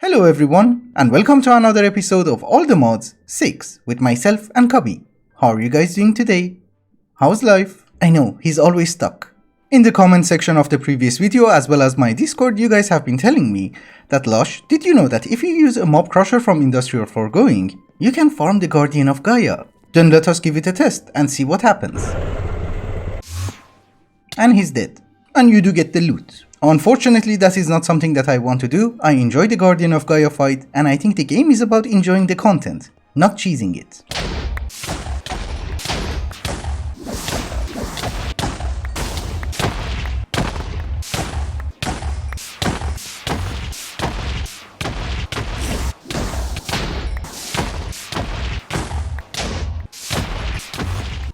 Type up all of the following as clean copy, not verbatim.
Hello everyone, and welcome to another episode of All the Mods 6 with myself and Cubby. How are you guys doing today? How's life? I know, he's always stuck. In the comment section of the previous video as well as my Discord, you guys have been telling me that Lash, did you know that if you use a mob crusher from Industrial Foregoing, you can farm the Guardian of Gaia? Then let us give it a test and see what happens. And he's dead. And you do get the loot. Unfortunately, that is not something that I want to do. I enjoy the Guardian of Gaia fight, and I think the game is about enjoying the content, not cheesing it.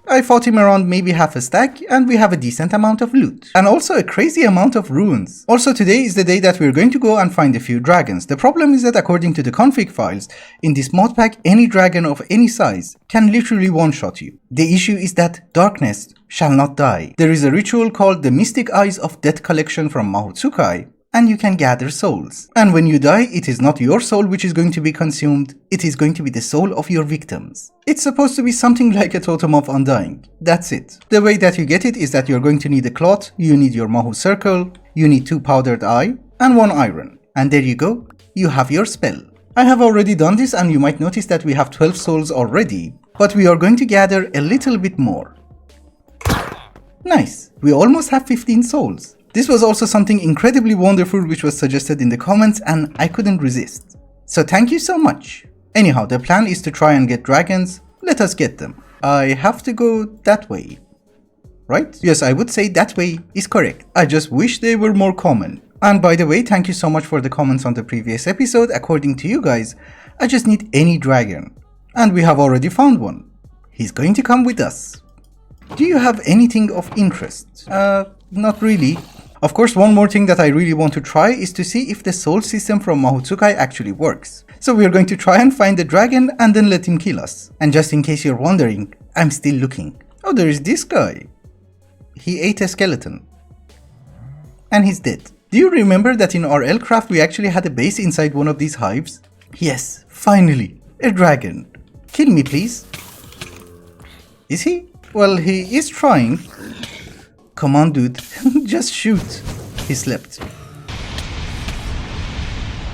I fought him around maybe half a stack, and we have a decent amount of loot. And also a crazy amount of runes. Also today is the day that we're going to go and find a few dragons. The problem is that according to the config files, in this mod pack any dragon of any size can literally one-shot you. The issue is that darkness shall not die. There is a ritual called the Mystic Eyes of Death collection from Mahotsukai, and you can gather souls. And when you die, it is not your soul which is going to be consumed, it is going to be the soul of your victims. It's supposed to be something like a totem of undying. That's it. The way that you get it is that you're going to need a cloth, you need your Mahu circle, you need 2 powdered eye, and 1 iron. And there you go, you have your spell. I have already done this and you might notice that we have 12 souls already, but we are going to gather a little bit more. Nice, we almost have 15 souls. This was also something incredibly wonderful which was suggested in the comments and I couldn't resist. So thank you so much. Anyhow, the plan is to try and get dragons. Let us get them. I have to go that way, right? Yes, I would say that way is correct. I just wish they were more common. And by the way, thank you so much for the comments on the previous episode. According to you guys, I just need any dragon. And we have already found one. He's going to come with us. Do you have anything of interest? Not really. Of course, one more thing that I really want to try is to see if the soul system from Mahotsukai actually works. So we are going to try and find the dragon and then let him kill us. And just in case you're wondering, I'm still looking. Oh, there is this guy. He ate a skeleton. And he's dead. Do you remember that in RL Craft we actually had a base inside one of these hives? Yes, finally, a dragon. Kill me please. Is he? Well, he is trying. Come on dude, just shoot. He slept.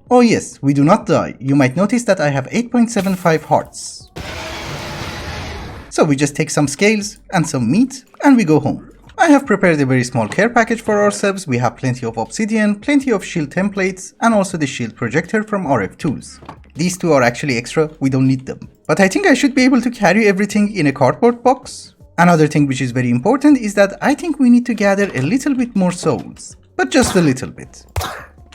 Oh yes, we do not die. You might notice that I have 8.75 hearts. So we just take some scales and some meat and we go home. I have prepared a very small care package for ourselves. We have plenty of obsidian, plenty of shield templates, and also the shield projector from RF Tools. These 2 are actually extra, we don't need them. But I think I should be able to carry everything in a cardboard box. Another thing which is very important is that I think we need to gather a little bit more souls. But just a little bit.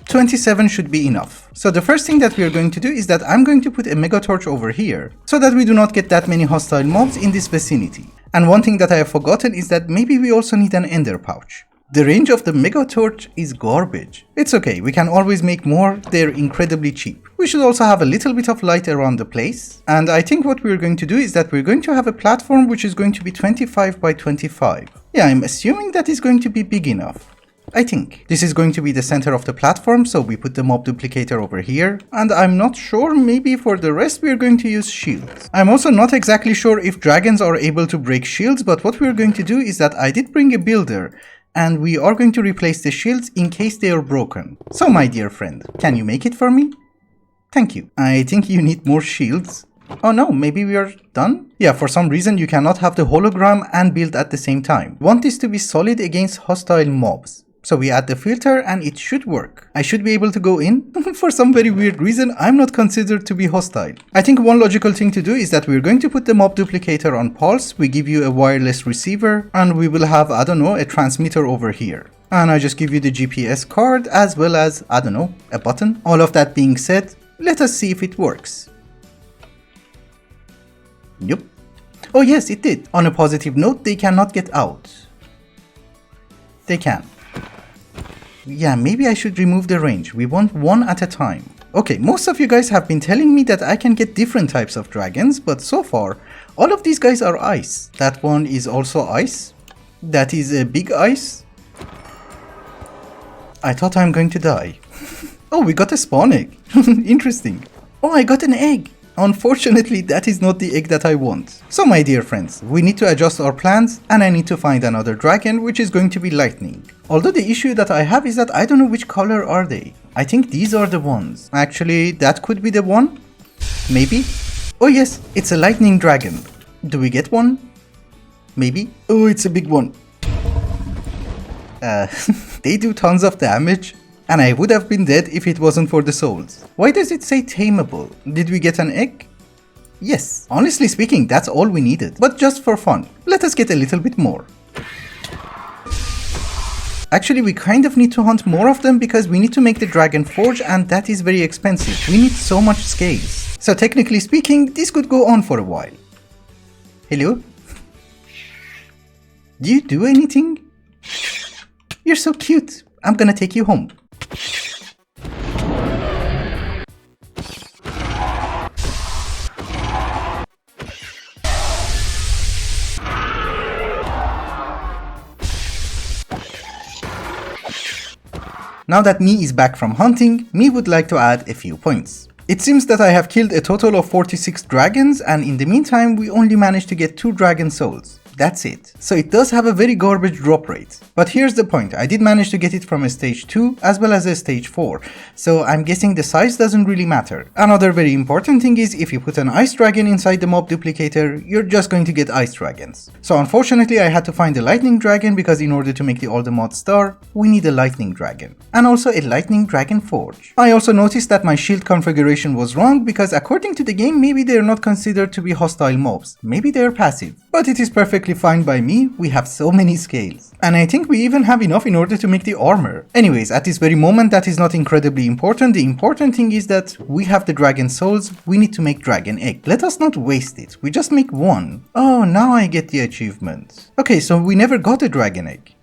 27 should be enough. So the first thing that we are going to do is that I'm going to put a mega torch over here, so that we do not get that many hostile mobs in this vicinity. And one thing that I have forgotten is that maybe we also need an ender pouch. The range of the mega torch is garbage. It's okay, we can always make more, they're incredibly cheap. We should also have a little bit of light around the place. And I think what we're going to do is that we're going to have a platform which is going to be 25 by 25. Yeah, I'm assuming that is going to be big enough. I think. This is going to be the center of the platform, so we put the mob duplicator over here. And I'm not sure, maybe for the rest we're going to use shields. I'm also not exactly sure if dragons are able to break shields, but what we're going to do is that I did bring a builder. And we are going to replace the shields in case they are broken. So my dear friend, can you make it for me? Thank you. I think you need more shields. Oh no, maybe we are done? Yeah, for some reason you cannot have the hologram and build at the same time. Want this to be solid against hostile mobs. So we add the filter and it should work. I should be able to go in. For some very weird reason, I'm not considered to be hostile. I think one logical thing to do is that we're going to put the mob duplicator on pulse. We give you a wireless receiver and we will have, I don't know, a transmitter over here. And I just give you the GPS card as well as, I don't know, a button. All of that being said, let us see if it works. Yep. Oh yes, it did. On a positive note, they cannot get out. They can. Yeah, maybe I should remove the range. We want 1 at a time. Okay, most of you guys have been telling me that I can get different types of dragons, but so far, all of these guys are ice. That one is also ice. That is a big ice. I thought I'm going to die. Oh, we got a spawn egg. Interesting. Oh, I got an egg. Unfortunately, that is not the egg that I want. So my dear friends, we need to adjust our plans and I need to find another dragon, which is going to be lightning. Although the issue that I have is that I don't know which color are they. I think these are the ones. Actually, that could be the one? Maybe? Oh yes, it's a lightning dragon. Do we get one? Maybe? Oh, it's a big one. They do tons of damage. And I would have been dead if it wasn't for the souls. Why does it say tameable? Did we get an egg? Yes. Honestly speaking, that's all we needed. But just for fun, let us get a little bit more. Actually, we kind of need to hunt more of them because we need to make the dragon forge and that is very expensive. We need so much scales. So technically speaking, this could go on for a while. Hello? Do you do anything? You're so cute. I'm gonna take you home. Now that me is back from hunting, me would like to add a few points. It seems that I have killed a total of 46 dragons and in the meantime we only managed to get 2 dragon souls. That's it. So it does have a very garbage drop rate. But here's the point, I did manage to get it from a stage 2 as well as a stage 4. So I'm guessing the size doesn't really matter. Another very important thing is if you put an ice dragon inside the mob duplicator, you're just going to get ice dragons. So unfortunately I had to find a lightning dragon because in order to make the Aldemod star, we need a lightning dragon. And also a lightning dragon forge. I also noticed that my shield configuration was wrong because according to the game maybe they're not considered to be hostile mobs. Maybe they're passive. But it is perfectly fine by me, we have so many scales. And I think we even have enough in order to make the armor. Anyways, at this very moment that is not incredibly important, the important thing is that we have the dragon souls, we need to make dragon egg. Let us not waste it, we just make one. Oh, now I get the achievement. Okay, so we never got a dragon egg.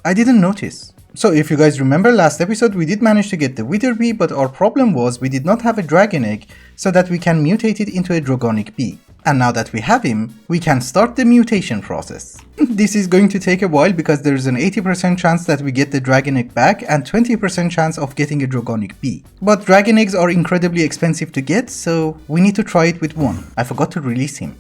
I didn't notice. So if you guys remember last episode we did manage to get the wither bee, but our problem was we did not have a dragon egg so that we can mutate it into a dragonic bee. And now that we have him, we can start the mutation process. This is going to take a while because there is an 80% chance that we get the dragon egg back and 20% chance of getting a dragonic bee. But dragon eggs are incredibly expensive to get, so we need to try it with one. I forgot to release him.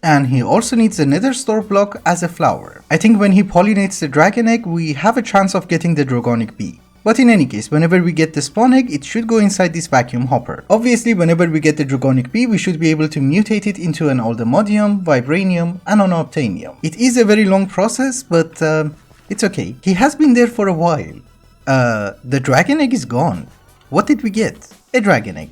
And he also needs a nether store block as a flower. I think when he pollinates the dragon egg, we have a chance of getting the dragonic bee. But in any case, whenever we get the spawn egg, it should go inside this vacuum hopper. Obviously, whenever we get the Dragonic bee, we should be able to mutate it into an Aldemodium, Vibranium, and an Obtainium. It is a very long process, but it's okay. He has been there for a while. The dragon egg is gone. What did we get? A dragon egg.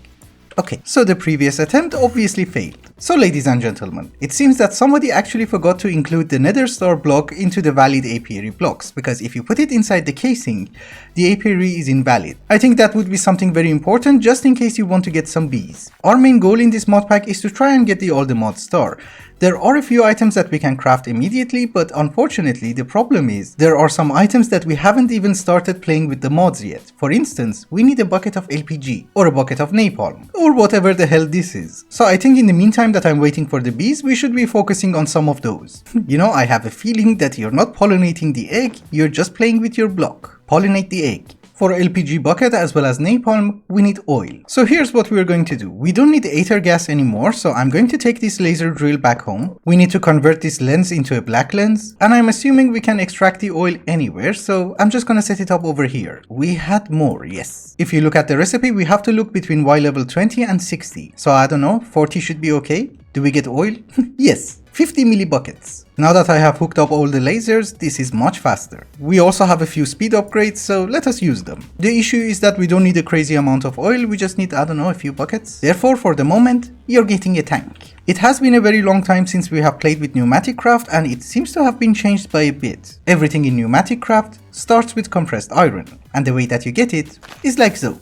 Okay, so the previous attempt obviously failed. So ladies and gentlemen, it seems that somebody actually forgot to include the nether star block into the valid apiary blocks, because if you put it inside the casing, the apiary is invalid. I think that would be something very important just in case you want to get some bees. Our main goal in this mod pack is to try and get the Aldemod star. There are a few items that we can craft immediately, but unfortunately the problem is there are some items that we haven't even started playing with the mods yet. For instance, we need a bucket of LPG, or a bucket of napalm, or whatever the hell this is. So I think in the meantime that I'm waiting for the bees, we should be focusing on some of those. You know, I have a feeling that you're not pollinating the egg, you're just playing with your block. Pollinate the egg. For LPG bucket as well as napalm, we need oil. So here's what we're going to do. We don't need aether gas anymore, so I'm going to take this laser drill back home. We need to convert this lens into a black lens, and I'm assuming we can extract the oil anywhere, so I'm just gonna set it up over here. We had more, yes. If you look at the recipe, we have to look between Y level 20 and 60. So I don't know, 40 should be okay. Do we get oil? Yes, 50 millibuckets. Now that I have hooked up all the lasers, this is much faster. We also have a few speed upgrades, so let us use them. The issue is that we don't need a crazy amount of oil, we just need, I don't know, a few buckets. Therefore, for the moment, you're getting a tank. It has been a very long time since we have played with Pneumaticraft, and it seems to have been changed by a bit. Everything in Pneumaticraft starts with compressed iron, and the way that you get it is like so.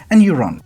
And you run.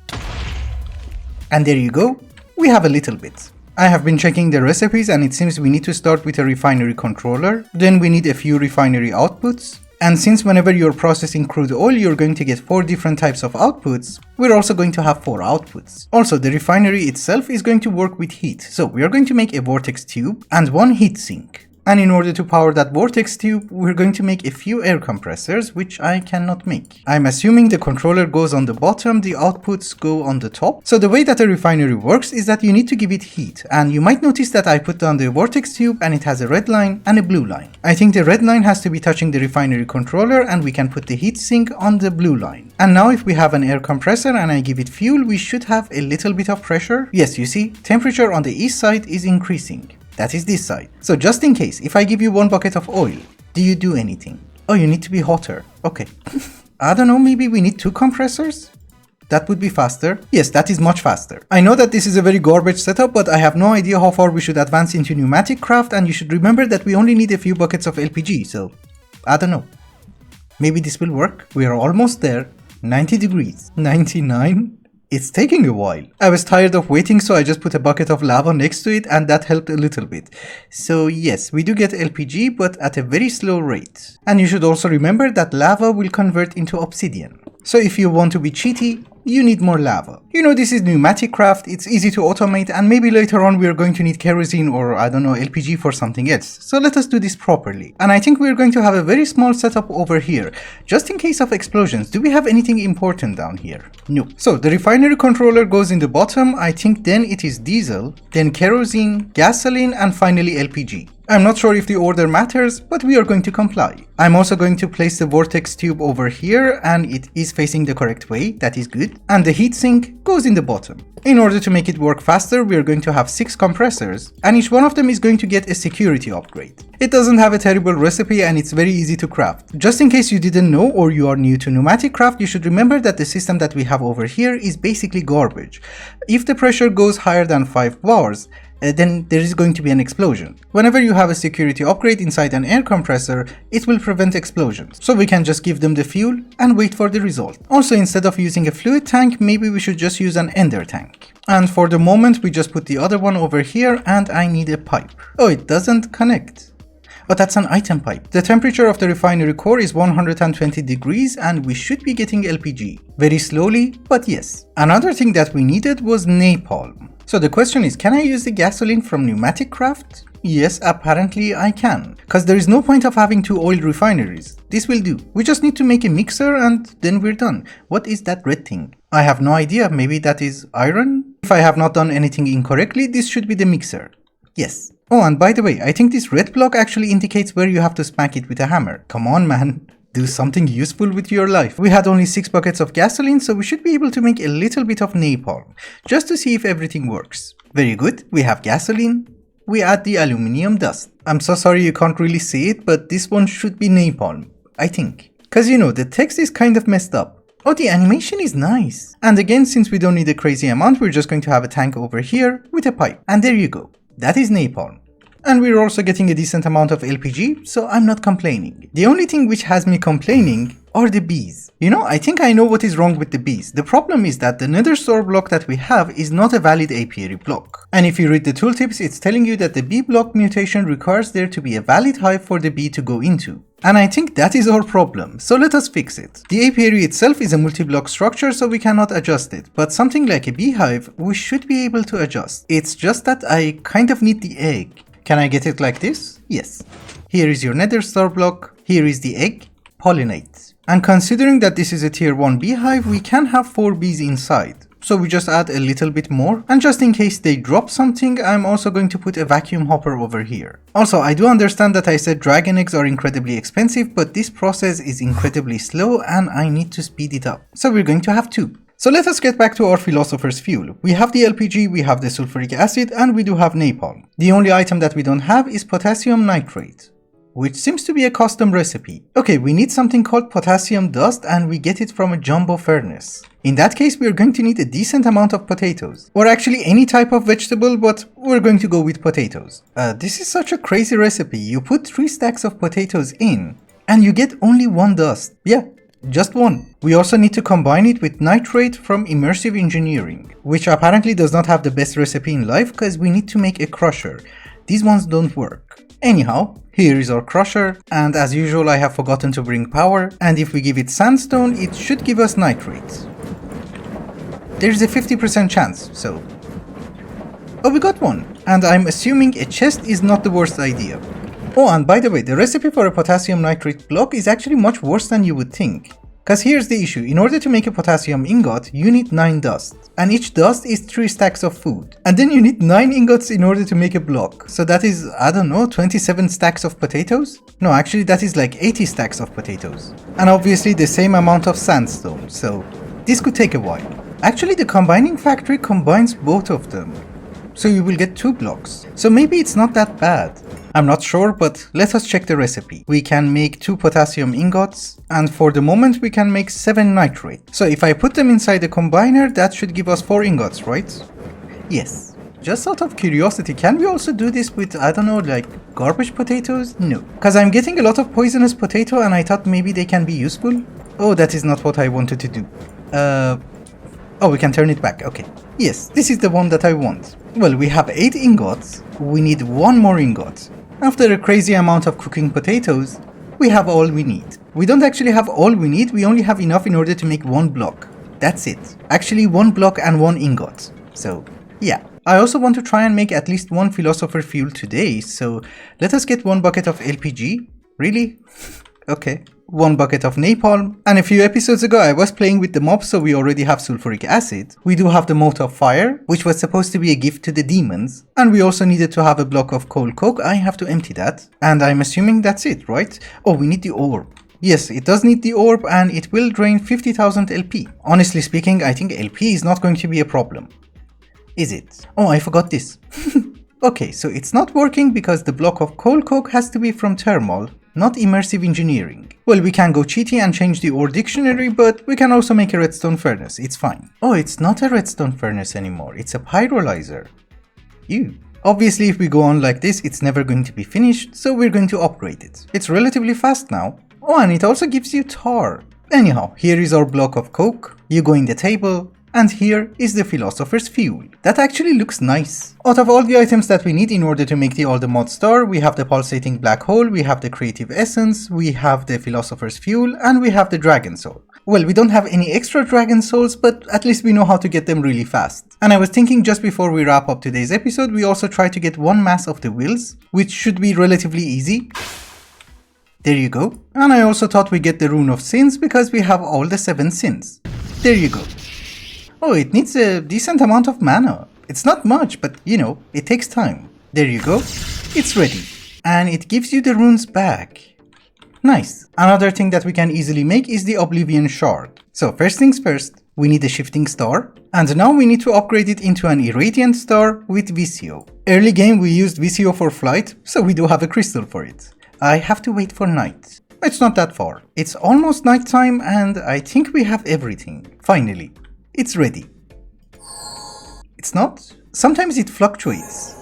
And there you go, we have a little bit. I have been checking the recipes and it seems we need to start with a refinery controller, then we need a few refinery outputs, and since whenever you're processing crude oil you're going to get 4 different types of outputs, we're also going to have 4 outputs. Also, the refinery itself is going to work with heat, so we are going to make a vortex tube and 1 heat sink. And in order to power that vortex tube, we're going to make a few air compressors, which I cannot make. I'm assuming the controller goes on the bottom, the outputs go on the top. So the way that a refinery works is that you need to give it heat. And you might notice that I put down the vortex tube and it has a red line and a blue line. I think the red line has to be touching the refinery controller and we can put the heat sink on the blue line. And now if we have an air compressor and I give it fuel, we should have a little bit of pressure. Yes, you see, temperature on the east side is increasing. That is this side. So just in case, if I give you 1 bucket of oil, do you do anything? Oh, you need to be hotter. Okay. I don't know, maybe we need 2 compressors? That would be faster. Yes, that is much faster. I know that this is a very garbage setup, but I have no idea how far we should advance into Pneumaticraft, and you should remember that we only need a few buckets of LPG, so I don't know. Maybe this will work. We are almost there. 90 degrees. 99? It's taking a while. I was tired of waiting, so I just put a bucket of lava next to it and that helped a little bit. So yes, we do get LPG, but at a very slow rate. And you should also remember that lava will convert into obsidian. So if you want to be cheaty, you need more lava. You know, this is Pneumaticraft, it's easy to automate, and maybe later on we are going to need kerosene or I don't know, LPG for something else. So let us do this properly. And I think we are going to have a very small setup over here, just in case of explosions. Do we have anything important down here? No. So the refinery controller goes in the bottom. I think then it is diesel, then kerosene, gasoline, and finally LPG. I'm not sure if the order matters, but we are going to comply. I'm also going to place the vortex tube over here and it is facing the correct way, that is good. And the heatsink goes in the bottom. In order to make it work faster, we are going to have 6 compressors and each one of them is going to get a security upgrade. It doesn't have a terrible recipe and it's very easy to craft. Just in case you didn't know or you are new to Pneumaticraft, you should remember that the system that we have over here is basically garbage. If the pressure goes higher than 5 bars, then there is going to be an explosion. Whenever you have a security upgrade inside an air compressor, it will prevent explosions. So we can just give them the fuel and wait for the result. Also, instead of using a fluid tank, maybe we should just use an ender tank. And for the moment, we just put the other one over here and I need a pipe. Oh, it doesn't connect. But that's an item pipe. The temperature of the refinery core is 120 degrees and we should be getting LPG. Very slowly, but yes. Another thing that we needed was napalm. So the question is, can I use the gasoline from Pneumaticraft? Yes, apparently I can. Cause there is no point of having 2 oil refineries. This will do. We just need to make a mixer and then we're done. What is that red thing? I have no idea. Maybe that is iron? If I have not done anything incorrectly, this should be the mixer. Yes. Oh, and by the way, I think this red block actually indicates where you have to smack it with a hammer. Come on, man. Do something useful with your life. We had only 6 buckets of gasoline, so we should be able to make a little bit of napalm, just to see if everything works. Very good, we have gasoline. We add the aluminum dust. I'm so sorry you can't really see it, but this one should be napalm, I think. Cause you know, the text is kind of messed up. Oh, the animation is nice. And again, since we don't need a crazy amount, we're just going to have a tank over here with a pipe. And there you go. That is napalm. And we're also getting a decent amount of LPG, so I'm not complaining. The only thing which has me complaining are the bees. You know, I think I know what is wrong with the bees. The problem is that the nether store block that we have is not a valid apiary block. And if you read the tooltips, it's telling you that the bee block mutation requires there to be a valid hive for the bee to go into. And I think that is our problem, so let us fix it. The apiary itself is a multi-block structure, so we cannot adjust it, but something like a beehive, we should be able to adjust. It's just that I kind of need the egg. Can I get it like this? Yes. Here is your nether star block, here is the egg, pollinate. And considering that this is a tier 1 beehive, we can have 4 bees inside. So we just add a little bit more, and just in case they drop something, I'm also going to put a vacuum hopper over here. Also, I do understand that I said dragon eggs are incredibly expensive, but this process is incredibly slow and I need to speed it up. So we're going to have 2. So let us get back to our Philosopher's fuel. We have the LPG, we have the sulfuric acid, and we do have napalm. The only item that we don't have is potassium nitrate, which seems to be a custom recipe. Okay, we need something called potassium dust and we get it from a jumbo furnace. In that case, we are going to need a decent amount of potatoes. Or actually any type of vegetable, but we're going to go with potatoes. This is such a crazy recipe. You put 3 stacks of potatoes in and you get only 1 dust. Yeah. Just 1. We also need to combine it with nitrate from immersive engineering, which apparently does not have the best recipe in life because we need to make a crusher. These ones don't work. Anyhow, here is our crusher, and as usual I have forgotten to bring power, and if we give it sandstone, it should give us nitrate. There's a 50% chance, so... Oh, we got one! And I'm assuming a chest is not the worst idea. Oh, and by the way, the recipe for a potassium nitrate block is actually much worse than you would think. Cause here's the issue, in order to make a potassium ingot, you need 9 dust. And each dust is 3 stacks of food. And then you need 9 ingots in order to make a block. So that is, I don't know, 27 stacks of potatoes? No, actually that is like 80 stacks of potatoes. And obviously the same amount of sandstone, so this could take a while. Actually the combining factory combines both of them. So you will get 2 blocks. So maybe it's not that bad. I'm not sure, but let us check the recipe. We can make 2 potassium ingots, and for the moment we can make 7 nitrate. So if I put them inside the combiner, that should give us 4 ingots, right? Yes. Just out of curiosity, can we also do this with, I don't know, like garbage potatoes? No. Cause I'm getting a lot of poisonous potato and I thought maybe they can be useful. Oh, that is not what I wanted to do. Oh, we can turn it back, okay. Yes, this is the one that I want. Well, we have 8 ingots, we need 1 more ingot. After a crazy amount of cooking potatoes, we have all we need. We don't actually have all we need, we only have enough in order to make 1 block. That's it. Actually 1 block and 1 ingot. So, yeah. I also want to try and make at least 1 Philosopher fuel today, so let us get 1 bucket of LPG. Really? Okay. 1 bucket of napalm, and a few episodes ago I was playing with the mobs, so we already have sulfuric acid. We do have the mote of fire, which was supposed to be a gift to the demons, and we also needed to have a block of coal coke. I have to empty that, and I'm assuming that's it, right? Oh, we need the orb. Yes, it does need the orb, and it will drain 50,000 LP. Honestly speaking, I think LP is not going to be a problem. Is it? Oh, I forgot this. Okay, so it's not working because the block of coal coke has to be from thermal, not immersive engineering. Well, we can go cheaty and change the ore dictionary, but we can also make a redstone furnace, it's fine. Oh, it's not a redstone furnace anymore, it's a pyrolyzer. Ew. Obviously, if we go on like this, it's never going to be finished, so we're going to upgrade it. It's relatively fast now. Oh, and it also gives you tar. Anyhow, here is our block of coke, you go in the table, and here is the Philosopher's fuel. That actually looks nice. Out of all the items that we need in order to make the Mod star, we have the pulsating black hole, we have the creative essence, we have the Philosopher's fuel, and we have the dragon soul. Well, we don't have any extra dragon souls, but at least we know how to get them really fast. And I was thinking just before we wrap up today's episode, we also try to get 1 mass of the wills, which should be relatively easy. There you go. And I also thought we get the rune of sins because we have all the 7 sins. There you go. Oh, it needs a decent amount of mana. It's not much, but you know, it takes time. There you go. It's ready. And it gives you the runes back. Nice. Another thing that we can easily make is the Oblivion Shard. So first things first, we need a shifting star. And now we need to upgrade it into an irradiant star with Visio. Early game we used Visio for flight, so we do have a crystal for it. I have to wait for night. It's not that far. It's almost nighttime and I think we have everything. Finally. It's ready. It's not? Sometimes it fluctuates.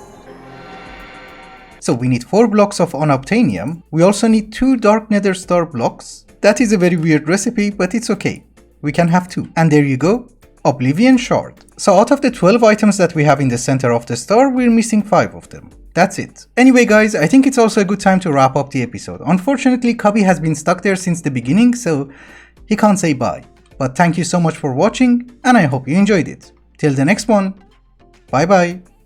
So we need 4 blocks of unobtainium. We also need 2 dark nether star blocks. That is a very weird recipe, but it's okay. We can have 2. And there you go. Oblivion Shard. So out of the 12 items that we have in the center of the star, we're missing 5 of them. That's it. Anyway guys, I think it's also a good time to wrap up the episode. Unfortunately, Cubby has been stuck there since the beginning, so he can't say bye. But thank you so much for watching, and I hope you enjoyed it. Till the next one, bye bye.